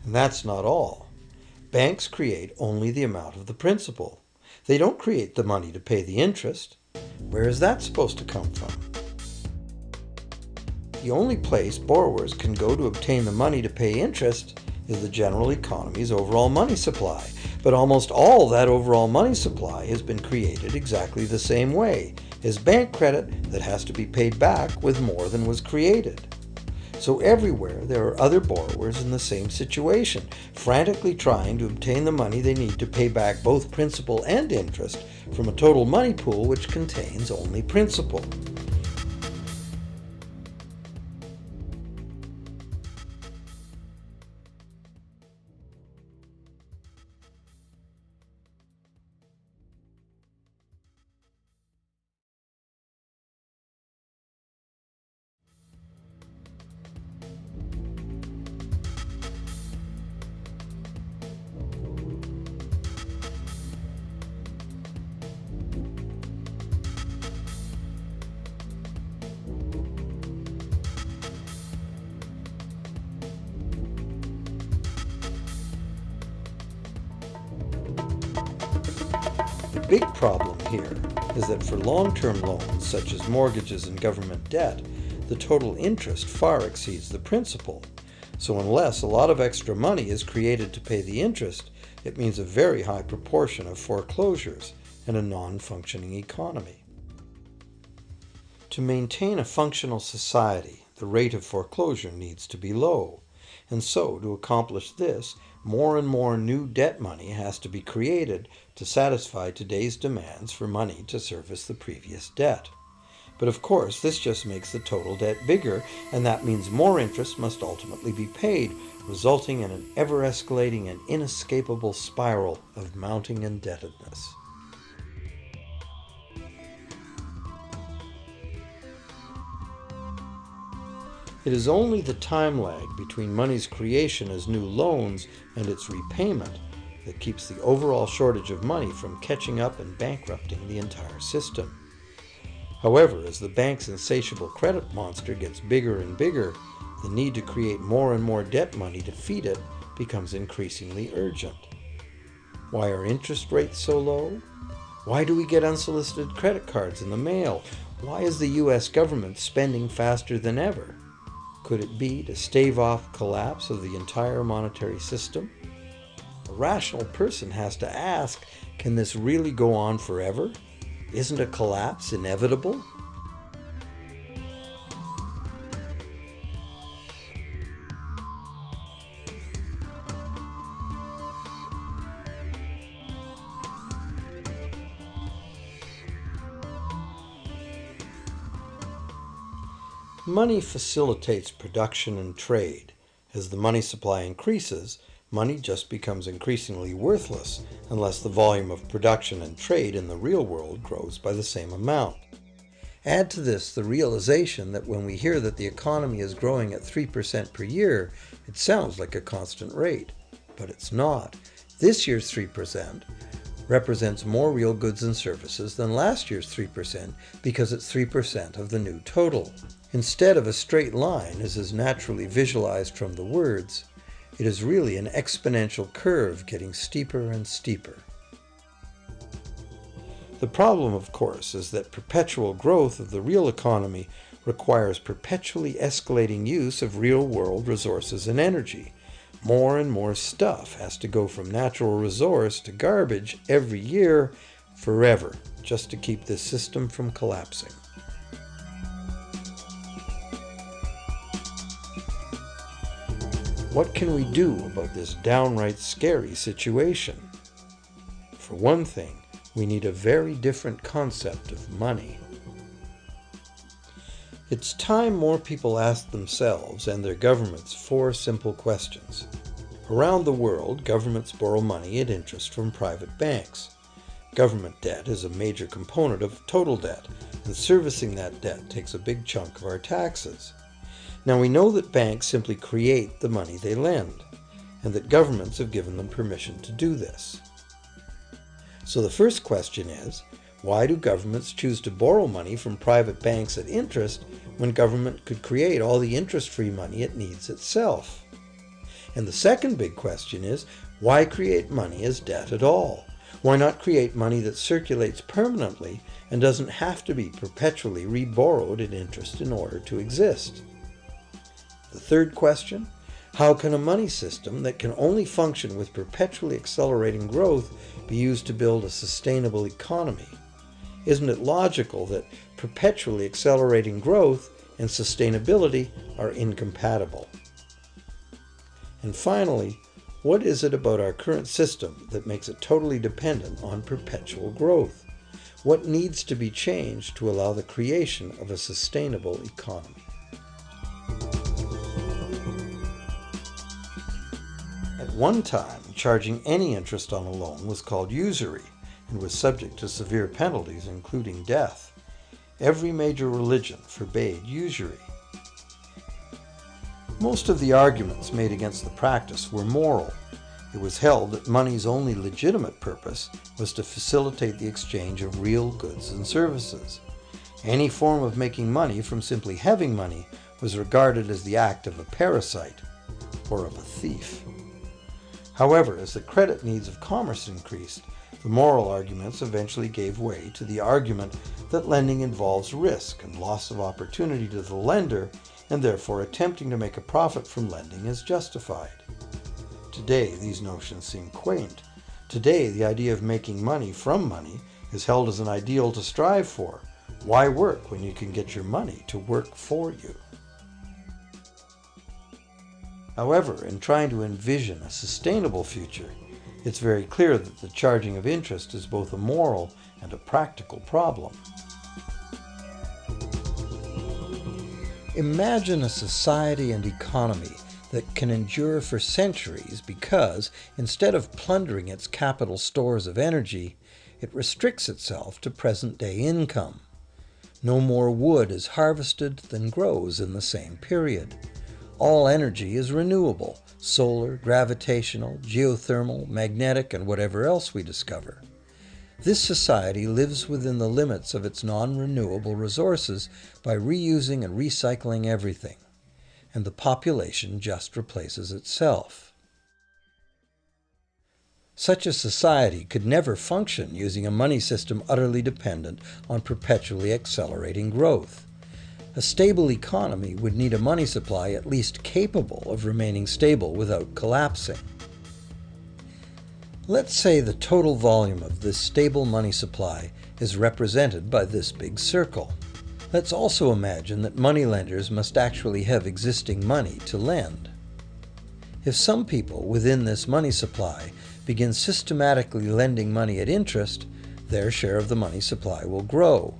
And that's not all. Banks create only the amount of the principal. They don't create the money to pay the interest. Where is that supposed to come from? The only place borrowers can go to obtain the money to pay interest is the general economy's overall money supply. But almost all that overall money supply has been created exactly the same way as bank credit that has to be paid back with more than was created. So everywhere there are other borrowers in the same situation, frantically trying to obtain the money they need to pay back both principal and interest from a total money pool which contains only principal. The big problem here is that for long-term loans, such as mortgages and government debt, the total interest far exceeds the principal. So unless a lot of extra money is created to pay the interest, it means a very high proportion of foreclosures and a non-functioning economy. To maintain a functional society, the rate of foreclosure needs to be low. And so, to accomplish this, more and more new debt money has to be created to satisfy today's demands for money to service the previous debt. But of course, this just makes the total debt bigger, and that means more interest must ultimately be paid, resulting in an ever-escalating and inescapable spiral of mounting indebtedness. It is only the time lag between money's creation as new loans and its repayment that keeps the overall shortage of money from catching up and bankrupting the entire system. However, as the bank's insatiable credit monster gets bigger and bigger, the need to create more and more debt money to feed it becomes increasingly urgent. Why are interest rates so low? Why do we get unsolicited credit cards in the mail? Why is the U.S. government spending faster than ever? Could it be to stave off collapse of the entire monetary system? A rational person has to ask, can this really go on forever? Isn't a collapse inevitable? Money facilitates production and trade. As the money supply increases, money just becomes increasingly worthless unless the volume of production and trade in the real world grows by the same amount. Add to this the realization that when we hear that the economy is growing at 3% per year, it sounds like a constant rate, but it's not. This year's 3% represents more real goods and services than last year's 3% because it's 3% of the new total. Instead of a straight line, as is naturally visualized from the words, it is really an exponential curve getting steeper and steeper. The problem, of course, is that perpetual growth of the real economy requires perpetually escalating use of real-world resources and energy. More and more stuff has to go from natural resource to garbage every year, forever, just to keep this system from collapsing. What can we do about this downright scary situation? For one thing, we need a very different concept of money. It's time more people asked themselves and their governments 4 simple questions. Around the world, governments borrow money at interest from private banks. Government debt is a major component of total debt, and servicing that debt takes a big chunk of our taxes. Now we know that banks simply create the money they lend, and that governments have given them permission to do this. So the first question is, why do governments choose to borrow money from private banks at interest when government could create all the interest-free money it needs itself? And the second big question is, why create money as debt at all? Why not create money that circulates permanently and doesn't have to be perpetually reborrowed at interest in order to exist? The third question, how can a money system that can only function with perpetually accelerating growth be used to build a sustainable economy? Isn't it logical that perpetually accelerating growth and sustainability are incompatible? And finally, what is it about our current system that makes it totally dependent on perpetual growth? What needs to be changed to allow the creation of a sustainable economy? At one time, charging any interest on a loan was called usury and was subject to severe penalties, including death. Every major religion forbade usury. Most of the arguments made against the practice were moral. It was held that money's only legitimate purpose was to facilitate the exchange of real goods and services. Any form of making money from simply having money was regarded as the act of a parasite or of a thief. However, as the credit needs of commerce increased, the moral arguments eventually gave way to the argument that lending involves risk and loss of opportunity to the lender, and therefore attempting to make a profit from lending is justified. Today, these notions seem quaint. Today, the idea of making money from money is held as an ideal to strive for. Why work when you can get your money to work for you? However, in trying to envision a sustainable future, it's very clear that the charging of interest is both a moral and a practical problem. Imagine a society and economy that can endure for centuries because, instead of plundering its capital stores of energy, it restricts itself to present-day income. No more wood is harvested than grows in the same period. All energy is renewable: solar, gravitational, geothermal, magnetic, and whatever else we discover. This society lives within the limits of its non-renewable resources by reusing and recycling everything, and the population just replaces itself. Such a society could never function using a money system utterly dependent on perpetually accelerating growth. A stable economy would need a money supply at least capable of remaining stable without collapsing. Let's say the total volume of this stable money supply is represented by this big circle. Let's also imagine that moneylenders must actually have existing money to lend. If some people within this money supply begin systematically lending money at interest, their share of the money supply will grow.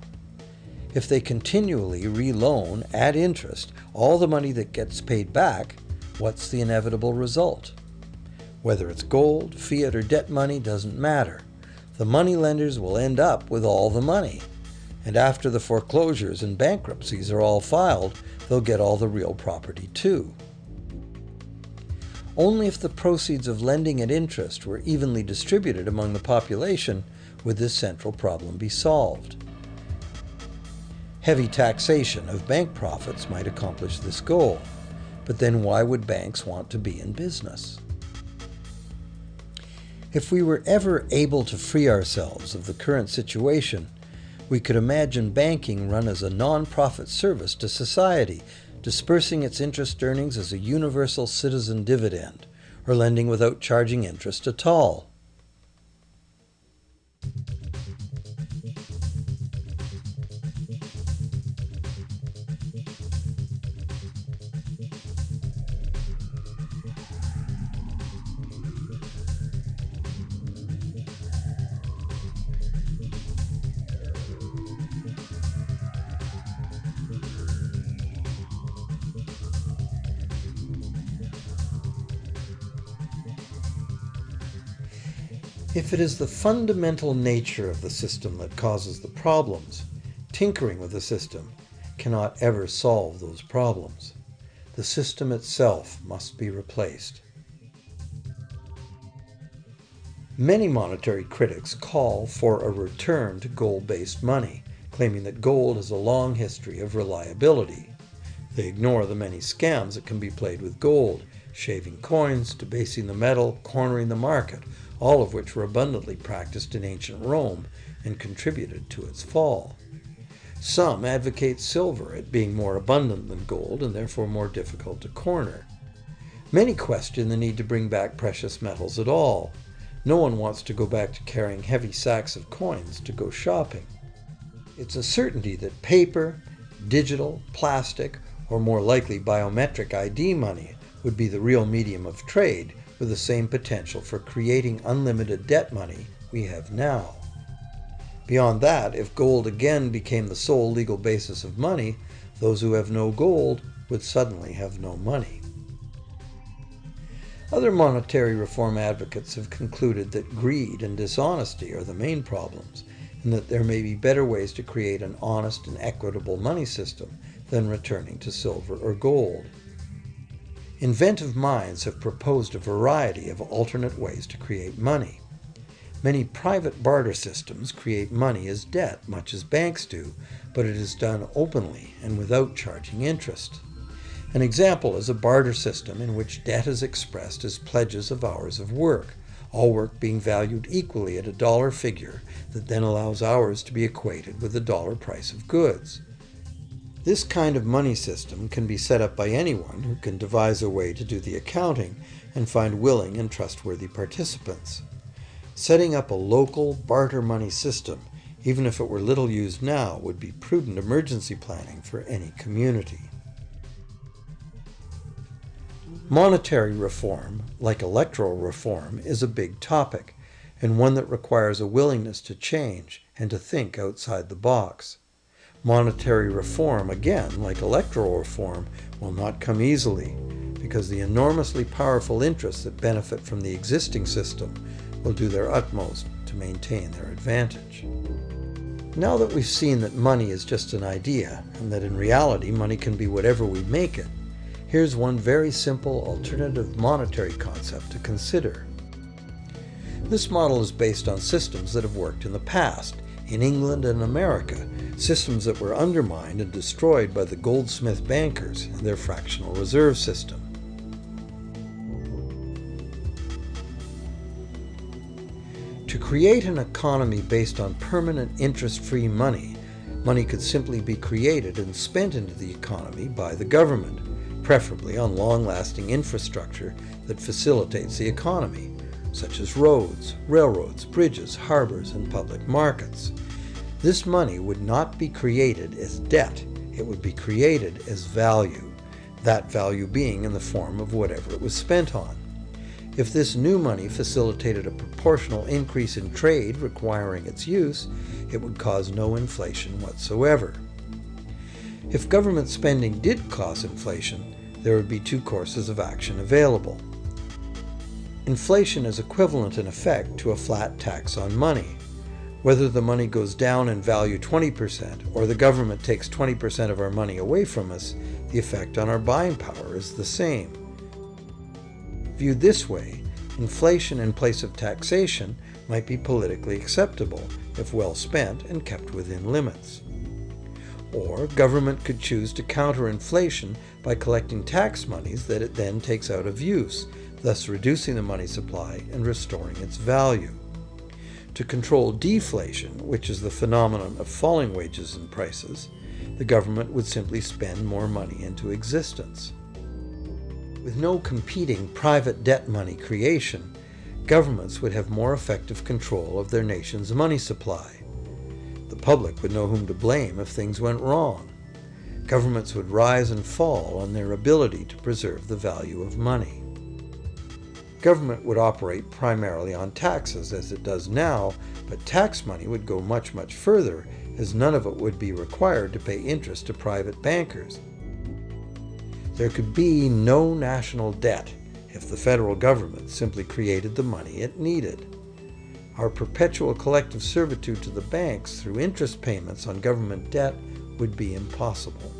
If they continually reloan at interest all the money that gets paid back, what's the inevitable result? Whether it's gold, fiat, or debt money doesn't matter. The moneylenders will end up with all the money. And after the foreclosures and bankruptcies are all filed, they'll get all the real property too. Only if the proceeds of lending at interest were evenly distributed among the population would this central problem be solved. Heavy taxation of bank profits might accomplish this goal, but then why would banks want to be in business? If we were ever able to free ourselves of the current situation, we could imagine banking run as a non-profit service to society, dispersing its interest earnings as a universal citizen dividend, or lending without charging interest at all. If it is the fundamental nature of the system that causes the problems, tinkering with the system cannot ever solve those problems. The system itself must be replaced. Many monetary critics call for a return to gold-based money, claiming that gold has a long history of reliability. They ignore the many scams that can be played with gold, shaving coins, debasing the metal, cornering the market, all of which were abundantly practiced in ancient Rome and contributed to its fall. Some advocate silver, it being more abundant than gold and therefore more difficult to corner. Many question the need to bring back precious metals at all. No one wants to go back to carrying heavy sacks of coins to go shopping. It's a certainty that paper, digital, plastic, or more likely biometric ID money would be the real medium of trade with the same potential for creating unlimited debt money we have now. Beyond that, if gold again became the sole legal basis of money, those who have no gold would suddenly have no money. Other monetary reform advocates have concluded that greed and dishonesty are the main problems, and that there may be better ways to create an honest and equitable money system than returning to silver or gold. Inventive minds have proposed a variety of alternate ways to create money. Many private barter systems create money as debt, much as banks do, but it is done openly and without charging interest. An example is a barter system in which debt is expressed as pledges of hours of work, all work being valued equally at a dollar figure that then allows hours to be equated with the dollar price of goods. This kind of money system can be set up by anyone who can devise a way to do the accounting and find willing and trustworthy participants. Setting up a local barter money system, even if it were little used now, would be prudent emergency planning for any community. Monetary reform, like electoral reform, is a big topic, and one that requires a willingness to change and to think outside the box. Monetary reform, again, like electoral reform, will not come easily, because the enormously powerful interests that benefit from the existing system will do their utmost to maintain their advantage. Now that we've seen that money is just an idea, and that in reality money can be whatever we make it, here's one very simple alternative monetary concept to consider. This model is based on systems that have worked in the past, in England and America, systems that were undermined and destroyed by the goldsmith bankers and their fractional reserve system. To create an economy based on permanent interest-free money, money could simply be created and spent into the economy by the government, preferably on long-lasting infrastructure that facilitates the economy, such as roads, railroads, bridges, harbors, and public markets. This money would not be created as debt, it would be created as value, that value being in the form of whatever it was spent on. If this new money facilitated a proportional increase in trade requiring its use, it would cause no inflation whatsoever. If government spending did cause inflation, there would be two courses of action available. Inflation is equivalent in effect to a flat tax on money. Whether the money goes down in value 20% or the government takes 20% of our money away from us, the effect on our buying power is the same. Viewed this way, inflation in place of taxation might be politically acceptable if well spent and kept within limits. Or government could choose to counter inflation by collecting tax monies that it then takes out of use, thus reducing the money supply and restoring its value. To control deflation, which is the phenomenon of falling wages and prices, the government would simply spend more money into existence. With no competing private debt money creation, governments would have more effective control of their nation's money supply. The public would know whom to blame if things went wrong. Governments would rise and fall on their ability to preserve the value of money. Government would operate primarily on taxes, as it does now, but tax money would go much, much further, as none of it would be required to pay interest to private bankers. There could be no national debt if the federal government simply created the money it needed. Our perpetual collective servitude to the banks through interest payments on government debt would be impossible.